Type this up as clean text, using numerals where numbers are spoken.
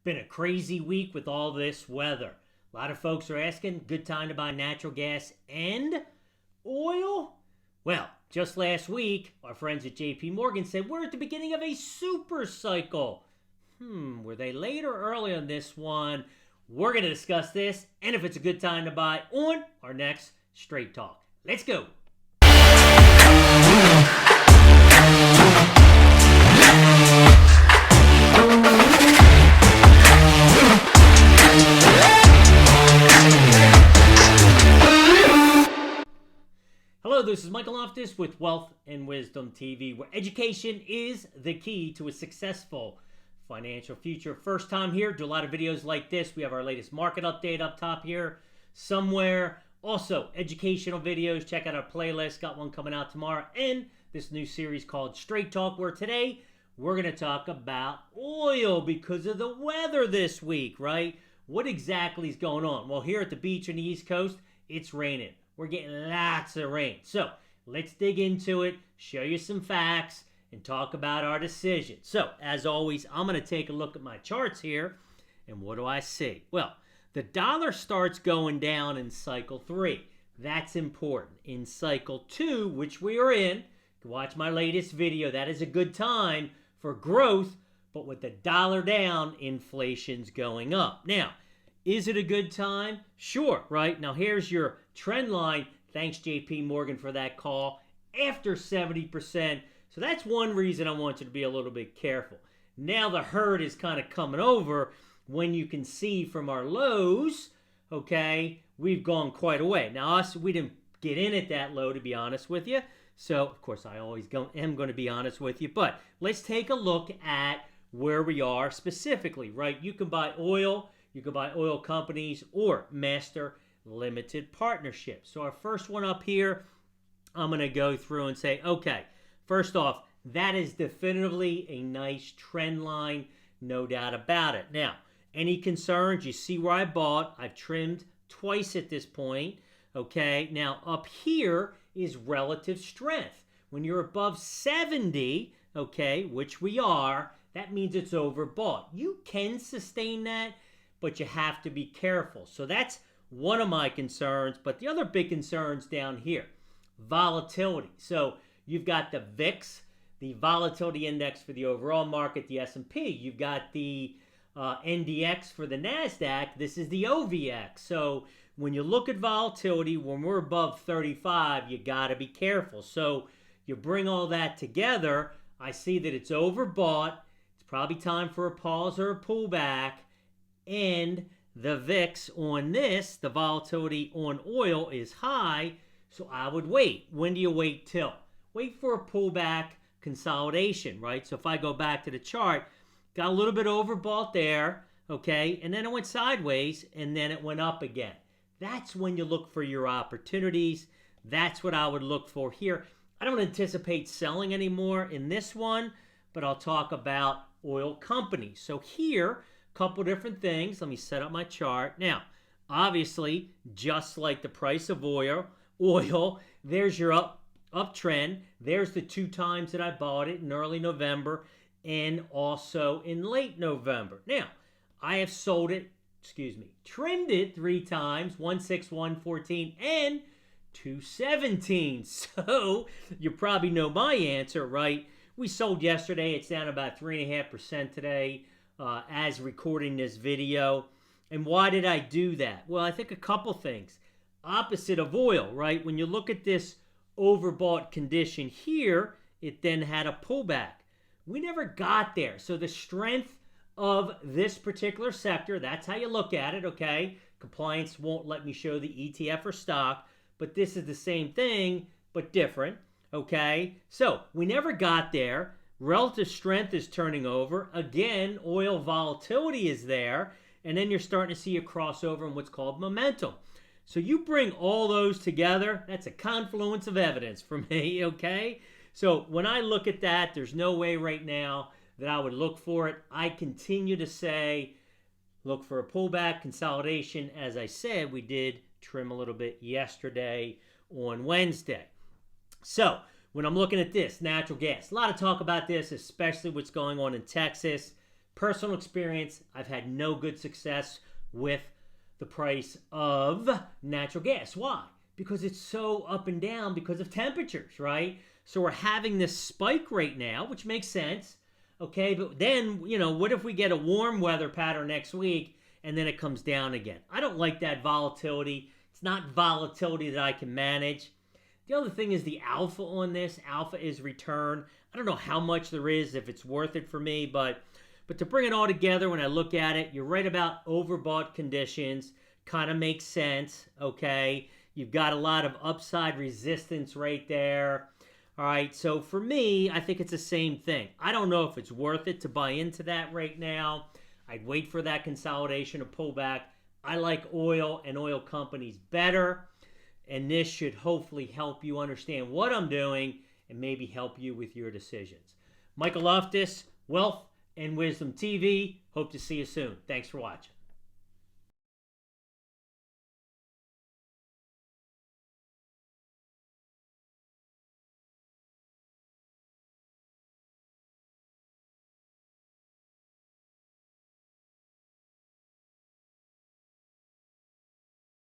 Been a crazy week with all this weather. A lot of folks are asking, good time to buy natural gas and oil? Well, just last week, our friends at JP Morgan said we're at the beginning of a super cycle. Were they late or early on this one? We're going to discuss this and if it's a good time to buy on our next Straight Talk. Let's go. Hello, this is Michael Loftus with Wealth and Wisdom TV, where education is the key to a successful financial future. First time here, do a lot of videos like this. We have our latest market update up top here somewhere. Also, educational videos. Check out our playlist. Got one coming out tomorrow. And this new series called Straight Talk, where today we're going to talk about oil because of the weather this week, right? What exactly is going on? Well, here at the beach on the East Coast, it's raining. We're getting lots of rain. So let's dig into it, show you some facts, and talk about our decision. So as always, I'm going to take a look at my charts here. And what do I see? Well, the dollar starts going down in cycle 3. That's important. In cycle 2, which we are in, you can watch my latest video. That is a good time for growth. But with the dollar down, inflation's going up. Now, is it a good time? Sure, right? Now, here's your trend line. Thanks, JP Morgan, for that call. After 70%. So that's one reason I want you to be a little bit careful. Now the herd is kind of coming over when you can see from our lows, okay, we've gone quite a way. Now, we didn't get in at that low, to be honest with you. So, of course, I always am going to be honest with you. But let's take a look at where we are specifically, right? You can buy oil. You can buy oil companies or master limited partnerships. So our first one up here, I'm going to go through and say, okay, first off, that is definitively a nice trend line, no doubt about it. Now, any concerns? You see where I bought. I've trimmed twice at this point. Okay, now up here is relative strength. When you're above 70, okay, which we are, that means it's overbought. You can sustain that, but you have to be careful. So that's one of my concerns. But the other big concerns down here, volatility. So you've got the VIX, the volatility index for the overall market, the S&P. You've got the NDX for the NASDAQ. This is the OVX. So when you look at volatility, when we're above 35, you got to be careful. So you bring all that together, I see that it's overbought. It's probably time for a pause or a pullback. And the VIX on this, the volatility on oil is high, so I would wait. When do you wait till? Wait for a pullback consolidation, right? So if I go back to the chart, got a little bit overbought there, okay? And then it went sideways, and then it went up again. That's when you look for your opportunities. That's what I would look for here. I don't anticipate selling anymore in this one, but I'll talk about oil companies. So here, couple different things. Let me set up my chart. Now, obviously, just like the price of oil, there's your uptrend. There's the 2 times that I bought it in early November and also in late November. Now, I have sold it, trimmed it 3 times, 1.6, 1.14, and 2.17. So you probably know my answer, right? We sold yesterday. It's down about 3.5% today. As recording this video. And why did I do that? Well, I think a couple things. Opposite of oil, right? When you look at this overbought condition here, it then had a pullback. We never got there. So the strength of this particular sector, that's how you look at it, okay? Compliance won't let me show the ETF or stock, but this is the same thing, but different, okay? So we never got there. Relative strength is turning over. Again, oil volatility is there. And then you're starting to see a crossover in what's called momentum. So you bring all those together, that's a confluence of evidence for me, okay? So when I look at that, there's no way right now that I would look for it. I continue to say, look for a pullback, consolidation. As I said, we did trim a little bit yesterday on Wednesday. So when I'm looking at this, natural gas, a lot of talk about this, especially what's going on in Texas. Personal experience, I've had no good success with the price of natural gas. Why? Because it's so up and down because of temperatures, right? So we're having this spike right now, which makes sense, okay? But then, what if we get a warm weather pattern next week and then it comes down again? I don't like that volatility. It's not volatility that I can manage. The other thing is the alpha on this. Alpha is return. I don't know how much there is, if it's worth it for me, but to bring it all together, when I look at it, you're right about overbought conditions. Kind of makes sense, okay? You've got a lot of upside resistance right there. All right, so for me, I think it's the same thing. I don't know if it's worth it to buy into that right now. I'd wait for that consolidation to pull back. I like oil and oil companies better, and this should hopefully help you understand what I'm doing and maybe help you with your decisions. Michael Loftus, Wealth and Wisdom TV. Hope to see you soon. Thanks for watching.